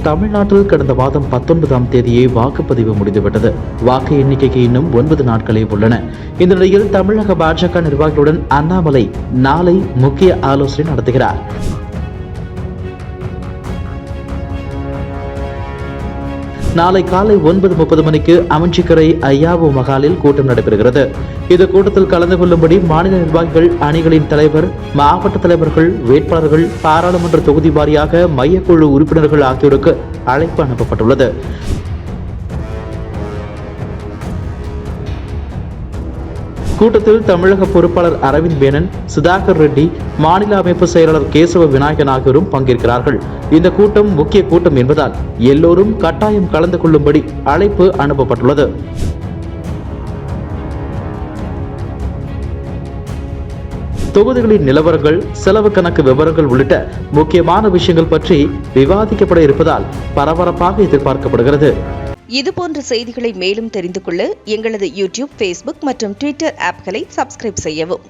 தமிழ்நாட்டில் கடந்த மாதம் 19ஆம் தேதியே வாக்குப்பதிவு முடிந்துவிட்டது. வாக்கு எண்ணிக்கைக்கு இன்னும் 9 நாட்களே உள்ளன. இந்த நிலையில் தமிழக பாஜக நிர்வாகிகளுடன் அண்ணாமலை நாளை முக்கிய ஆலோசனை நடத்துகிறார். நாளை காலை 9:30 மணிக்கு அமஞ்சிக்கரை ஐயாவு மகாலில் கூட்டம் நடைபெறுகிறது. இந்த கூட்டத்தில் கலந்து கொள்ளும்படி மாநில நிர்வாகிகள், அணிகளின் தலைவர், மாவட்ட தலைவர்கள், வேட்பாளர்கள், பாராளுமன்ற தொகுதி வாரியாக மையக்குழு உறுப்பினர்கள் ஆகியோருக்கு அழைப்பு அனுப்பப்பட்டுள்ளது. கூட்டத்தில் தமிழக பொறுப்பாளர் அரவிந்த் மேனன், சுதாகர் ரெட்டி, மாநில அமைப்பு செயலாளர் கேசவ விநாயகன் ஆகியோரும் பங்கேற்கிறார்கள். இந்த கூட்டம் முக்கிய கூட்டம் என்பதால் எல்லோரும் கட்டாயம் கலந்து கொள்ளும்படி அழைப்பு அனுப்பப்பட்டுள்ளது. தொகுதிகளின் நிலவரங்கள், செலவு கணக்கு விவரங்கள் உள்ளிட்ட முக்கியமான விஷயங்கள் பற்றி விவாதிக்கப்பட இருப்பதால் பரபரப்பாக எதிர்பார்க்கப்படுகிறது. இதுபோன்ற செய்திகளை மேலும் தெரிந்து கொள்ள எங்களது யூடியூப், ஃபேஸ்புக் மற்றும் ட்விட்டர் ஆப்களை சப்ஸ்கிரைப் செய்யவும்.